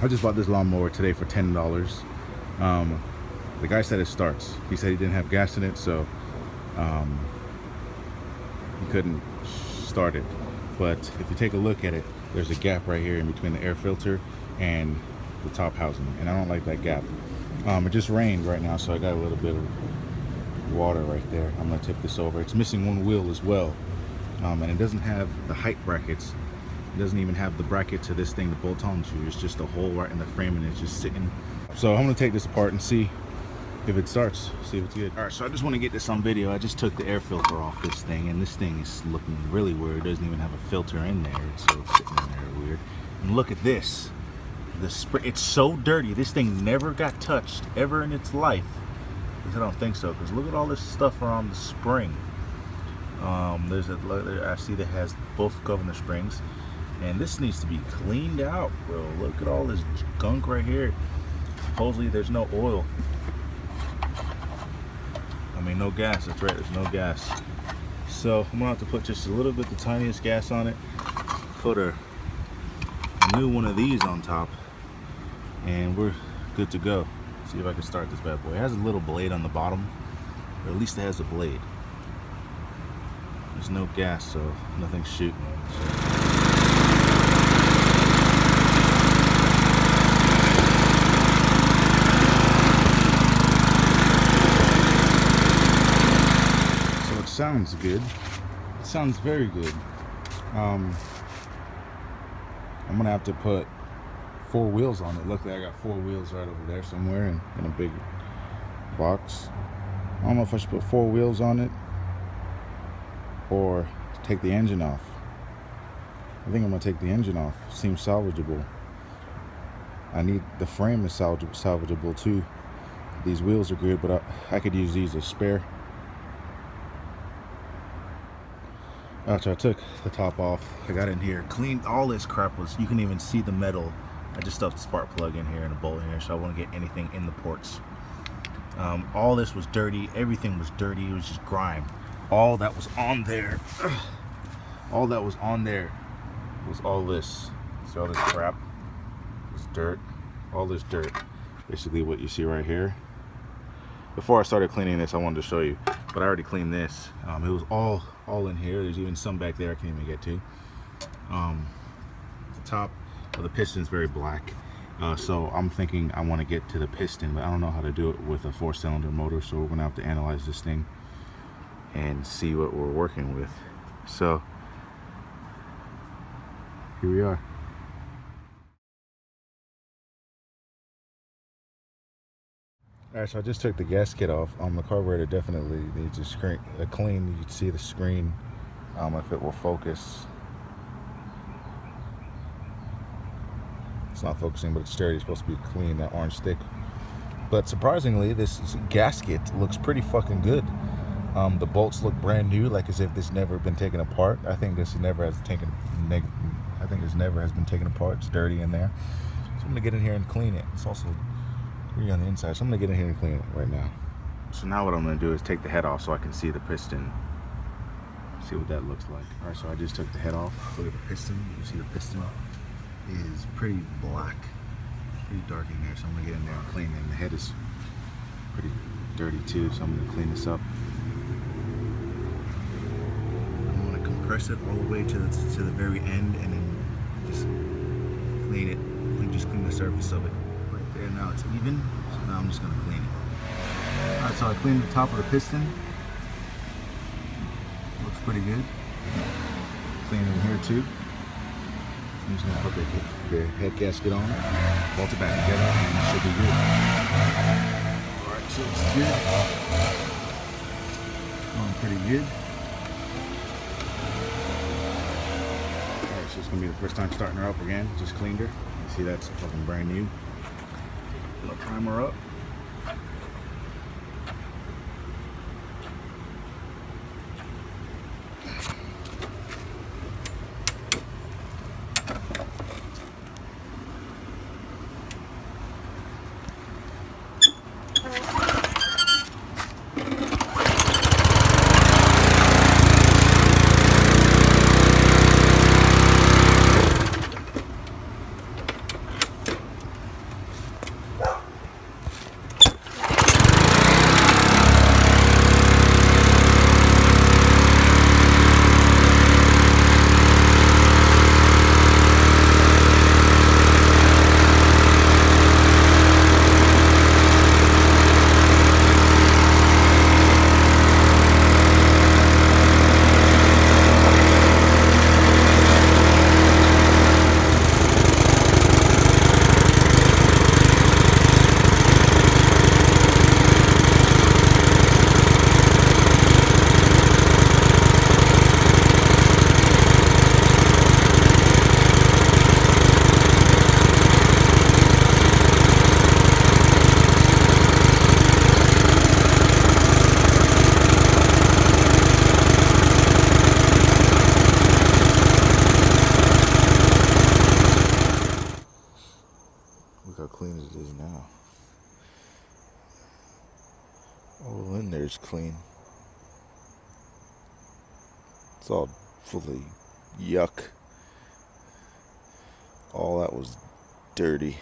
I just bought this lawnmower today for $10. The guy said it starts. He said he didn't have gas in it, so he couldn't start it. But if you take a look at it, there's a gap right here in between the air filter and the top housing, and I don't like that gap. It just rained right now, so I got a little bit of water right there. I'm gonna tip this over. It's missing one wheel as well, and it doesn't have the height brackets. It doesn't even have the bracket to this thing to bolt onto. It's just a hole right in the frame, and it's just sitting. So I'm gonna take this apart and see if it starts, see if it's good. All right, so I just want to get this on video. I just took the air filter off this thing, and this thing is looking really weird. It doesn't even have a filter in there, so it's sitting in there weird. And look at this. The spring, it's so dirty. This thing never got touched ever in its life. I don't think so, because look at all this stuff around the spring. There's I see that has both governor springs, and this needs to be cleaned out, bro. Look at all this gunk right here. Supposedly there's no oil. I mean, no gas. That's right, there's no gas. So I'm gonna have to put just a little bit, the tiniest gas on it. Put a new one of these on top, and we're good to go. See if I can start this bad boy. It has a little blade on the bottom, or at least it has a blade. There's no gas, so nothing's shooting. So it sounds good. It sounds very good. I'm gonna have to put 4 wheels on it. Luckily I got 4 wheels right over there somewhere in a big box. I don't know if I should put 4 wheels on it or take the engine off. I think I'm gonna take the engine off. Seems salvageable. I need the frame is salvageable too. These wheels are good, but I could use these as spare. After I took the top off, I got in here, cleaned all this crap. You can even see the metal. I just stuffed the spark plug in here and a bolt in here, so I wouldn't get anything in the ports. All this was dirty. Everything was dirty. It was just grime. All that was on there, all that was on there was all this. See all this crap? This dirt. All this dirt. Basically what you see right here. Before I started cleaning this, I wanted to show you, but I already cleaned this. It was all in here. There's even some back there I can't even get to. The top of the piston is very black, so I'm thinking I want to get to the piston, but I don't know how to do it with a 4-cylinder motor, so we're gonna have to analyze this thing and see what we're working with. So here we are. Alright, so I just took the gasket off. The carburetor definitely needs a clean. You can see the screen, if it will focus. It's not focusing, but it's dirty. It's supposed to be clean, that orange stick. But surprisingly, this gasket looks pretty fucking good. The bolts look brand new, like as if this never been taken apart. I think this never has been taken apart. It's dirty in there. So I'm gonna get in here and clean it. It's also on the inside, so I'm gonna get in here and clean it right now. So now what I'm gonna do is take the head off so I can see the piston, see what that looks like. All right, so I just took the head off. Look at the piston. You see the piston is pretty black, pretty dark in there, so I'm gonna get in there and clean it. And the head is pretty dirty too, so I'm gonna clean this up. I'm gonna compress it all the way to the very end, and then just clean it. Just clean the surface of it. There, now it's even, so now I'm just going to clean it. Alright, so I cleaned the top of the piston. Looks pretty good. Clean it in here too. I'm just going to put the head gasket on, bolt it back together, and it should be good. Alright, so it's good. Going pretty good. Alright, so it's going to be the first time starting her up again. Just cleaned her. You see that's fucking brand new. Gonna prime her up. how clean it is now. All in there's clean. It's all full of yuck. All that was dirty.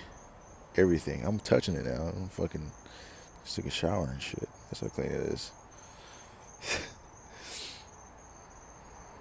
Everything. I'm touching it now. I'm fucking just took a shower and shit. That's how clean it is.